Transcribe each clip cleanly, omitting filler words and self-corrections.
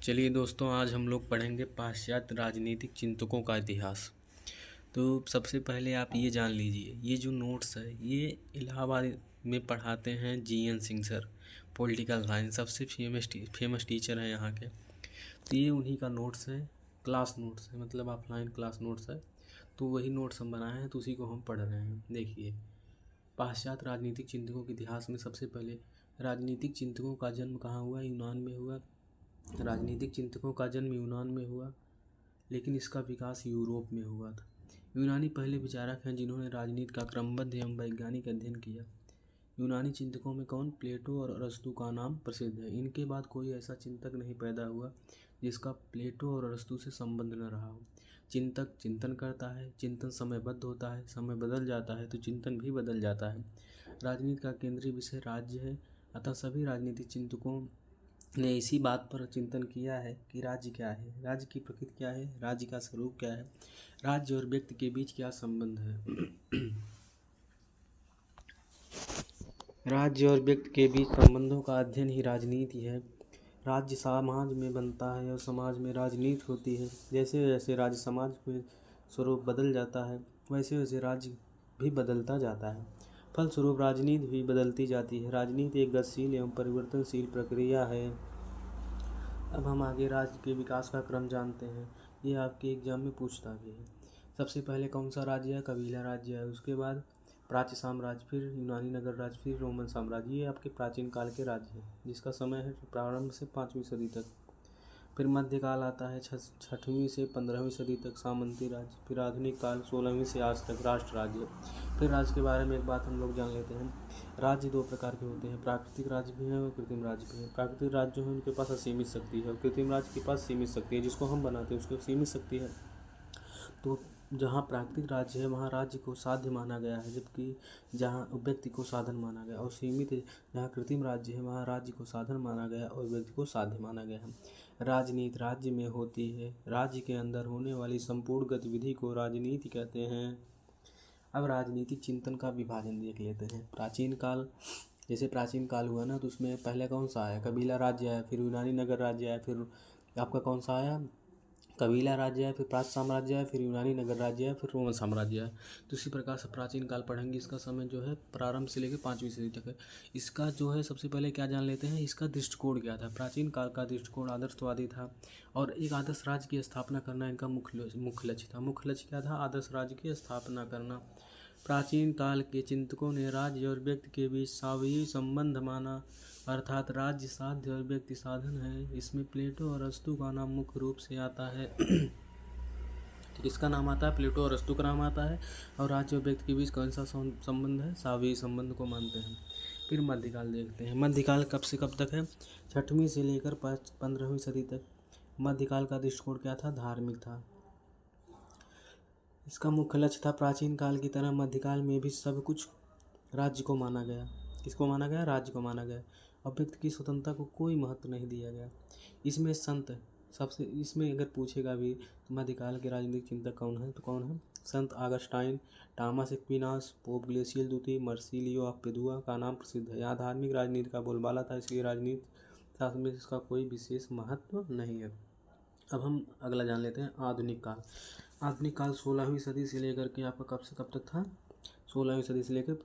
चलिए दोस्तों, आज हम लोग पढ़ेंगे पाश्चात्य राजनीतिक चिंतकों का इतिहास। तो सबसे पहले आप ये जान लीजिए, ये जो नोट्स है ये इलाहाबाद में पढ़ाते हैं GN Singh sir. Political science सबसे फेमस टीचर हैं यहाँ के। तो ये उन्हीं का नोट्स है, क्लास नोट्स है, मतलब ऑफलाइन क्लास नोट्स है। तो वही नोट्स हम बनाए हैं, तो उसी को हम पढ़ रहे हैं। देखिए, पाश्चात्य राजनीतिक चिंतकों के इतिहास में सबसे पहले राजनीतिक चिंतकों का जन्म कहाँ हुआ? यूनान में हुआ। राजनीतिक चिंतकों का जन्म यूनान में हुआ, लेकिन इसका विकास यूरोप में हुआ था। यूनानी पहले विचारक हैं जिन्होंने राजनीति का क्रमबद्ध एवं वैज्ञानिक अध्ययन किया। यूनानी चिंतकों में कौन? प्लेटो और अरस्तु का नाम प्रसिद्ध है। इनके बाद कोई ऐसा चिंतक नहीं पैदा हुआ जिसका प्लेटो और अरस्तु से संबंध न रहा हो। चिंतक चिंतन करता है, चिंतन समयबद्ध होता है, समय बदल जाता है तो चिंतन भी बदल जाता है। राजनीति का केंद्रीय विषय राज्य है, अतः सभी राजनीतिक चिंतकों ने इसी बात पर चिंतन किया है कि राज्य क्या है, राज्य की प्रकृति क्या है, राज्य का स्वरूप क्या है, राज्य और व्यक्ति के बीच क्या संबंध है। राज्य और व्यक्ति के बीच संबंधों का अध्ययन ही राजनीति है। राज्य समाज में बनता है और समाज में राजनीति होती है। जैसे जैसे राज्य समाज में स्वरूप बदल जाता है, वैसे वैसे राज्य भी बदलता जाता है। फलस्वरूप राजनीति भी बदलती जाती है। राजनीति एक गतिशील एवं परिवर्तनशील प्रक्रिया है। अब हम आगे राज्य के विकास का क्रम जानते हैं। ये आपके एग्जाम में पूछता भी है। सबसे पहले कौन सा राज्य है? कबीला राज्य है। उसके बाद प्राच्य साम्राज्य, फिर यूनानी नगर राज्य, फिर रोमन साम्राज्य। ये आपके प्राचीन काल के राज्य हैं जिसका समय है प्रारंभ से 5वीं सदी तक। फिर मध्यकाल आता है 6वीं से 15वीं सदी तक, सामंती राज्य। फिर आधुनिक काल 16वीं से आज तक, राष्ट्र राज्य। फिर राज्य के बारे में एक बात हम लोग जान लेते हैं। राज्य दो प्रकार के होते हैं, प्राकृतिक राज्य भी हैं और कृत्रिम राज्य भी हैं। प्राकृतिक राज्य जो है उनके पास असीमित शक्ति है और कृत्रिम राज्य के पास सीमित शक्ति है। जिसको हम बनाते हैं उसको सीमित शक्ति है। तो जहाँ प्राकृतिक राज्य है वहाँ राज्य को साध्य माना गया है, जबकि जहाँ व्यक्ति को साधन माना गया। और सीमित जहाँ कृत्रिम राज्य है वहाँ राज्य को साधन माना गया और व्यक्ति को साध्य माना गया है। राजनीति राज्य में होती है। राज्य के अंदर होने वाली संपूर्ण गतिविधि को राजनीति कहते हैं। अब राजनीतिक चिंतन का विभाजन देख लेते हैं। प्राचीन काल, जैसे प्राचीन काल हुआ ना, तो उसमें पहले कौन सा आया? कबीला राज्य आया, फिर यूनानी नगर राज्य आया, फिर आपका कौन सा आया? कबीला राज्य आया, फिर प्राच्य साम्राज्य आया, फिर यूनानी नगर राज्य आया, फिर रोमन साम्राज्य आया। तो इसी प्रकार से प्राचीन काल पढ़ेंगे। इसका समय जो है प्रारंभ से लेकर 5वीं सदी तक है। इसका जो है सबसे पहले क्या जान लेते हैं, इसका दृष्टिकोण क्या था। प्राचीन काल का दृष्टिकोण आदर्शवादी था और एक आदर्श राज्य की स्थापना करना इनका मुख्य लक्ष्य था। मुख्य लक्ष्य क्या था? आदर्श राज्य की स्थापना करना। प्राचीन काल के चिंतकों ने राज्य और व्यक्ति के बीच सावयवी संबंध माना, अर्थात राज्य साध्य और व्यक्ति साधन है। इसमें प्लेटो और अरस्तु का नाम मुख्य रूप से आता है। किसका नाम आता है? प्लेटो और अरस्तु का नाम आता है। और राज्य और व्यक्ति के बीच कौन सा संबंध है? सावयवी संबंध को मानते हैं। फिर मध्यकाल देखते हैं। मध्यकाल कब से कब तक है? 6वीं से लेकर 15वीं सदी तक। मध्यकाल का दृष्टिकोण क्या था? धार्मिक था। इसका मुख्य लक्ष्य था प्राचीन काल की तरह मध्यकाल में भी सब कुछ राज्य को माना गया। किसको माना गया? राज्य को माना गया। और व्यक्ति की स्वतंत्रता को कोई महत्व नहीं दिया गया। इसमें संत सबसे, इसमें अगर पूछेगा भी तो मध्यकाल के राजनीतिक चिंतक कौन है, तो कौन है? संत Augustine, Thomas Aquinas, pope glacial द्वितीय, मर्सिलियो ऑफ पेदुआ का नाम प्रसिद्ध है। यहाँ धार्मिक राजनीति का बोलबाला था, इसलिए राजनीति शास्त्र में इसका कोई विशेष महत्व नहीं है। अब हम अगला जान लेते हैं, आधुनिक काल। आधुनिक काल 16वीं सदी से लेकर के आपका कब से कब तक था? 16वीं सदी से लेकर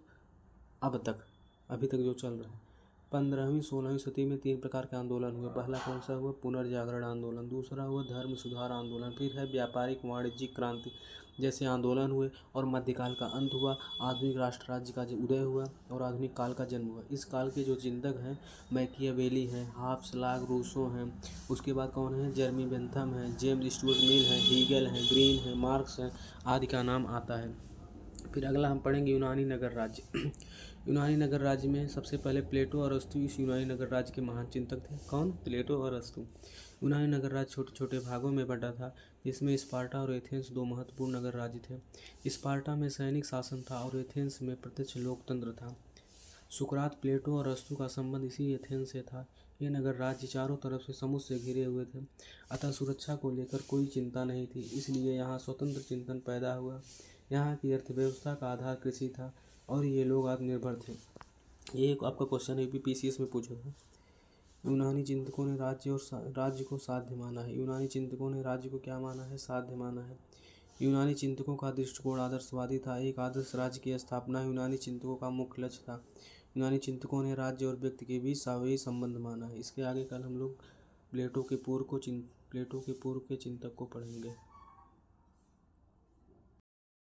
अब तक, अभी तक जो चल रहा है। 15वीं 16वीं सदी में 3 प्रकार के आंदोलन हुए। पहला कौन सा हुआ? पुनर्जागरण आंदोलन। दूसरा हुआ धर्म सुधार आंदोलन। फिर है व्यापारिक वाणिज्यिक क्रांति जैसे आंदोलन हुए। और मध्यकाल का अंत हुआ, आधुनिक राष्ट्र राज्य का उदय हुआ और आधुनिक काल का जन्म हुआ। इस काल के जो चिंतक हैं, मैकियावेली हैं, हाब्स, लाग, रूसो हैं। उसके बाद कौन है? जेरेमी बेंथम है, जेम्स स्टुअर्ट मिल है, हीगल है, ग्रीन है, मार्क्स है, आदि का नाम आता है। फिर अगला हम पढ़ेंगे यूनानी नगर राज्य। यूनानी नगर राज्य में सबसे पहले प्लेटो और अरस्तु इस यूनानी नगर राज्य के महान चिंतक थे। कौन? प्लेटो और अरस्तु। यूनानी नगर राज्य छोटे छोटे भागों में बंटा था, जिसमें स्पार्टा और एथेंस 2 महत्वपूर्ण नगर राज्य थे। स्पार्टा में सैनिक शासन था और एथेंस में प्रत्यक्ष लोकतंत्र था। सुकरात, प्लेटो और अरस्तु का संबंध इसी एथेंस से था। ये नगर राज्य चारों तरफ से समुद्र से घिरे हुए थे, अतः सुरक्षा को लेकर कोई चिंता नहीं थी, इसलिए यहाँ स्वतंत्र चिंतन पैदा हुआ। यहाँ की अर्थव्यवस्था का आधार कृषि था और ये लोग आत्मनिर्भर थे। ये एक आपका क्वेश्चन यूपीपीसीएस में पूछा था। यूनानी चिंतकों ने राज्य को साध्य माना है। यूनानी चिंतकों ने राज्य को क्या माना है? साध्य माना है। यूनानी चिंतकों का दृष्टिकोण आदर्शवादी था। एक आदर्श राज्य की स्थापना यूनानी चिंतकों का मुख्य लक्ष्य था। यूनानी चिंतकों ने राज्य और व्यक्ति के बीच सावयवी संबंध माना है। इसके आगे कल हम लोग प्लेटो के पूर्व के चिंतक को पढ़ेंगे।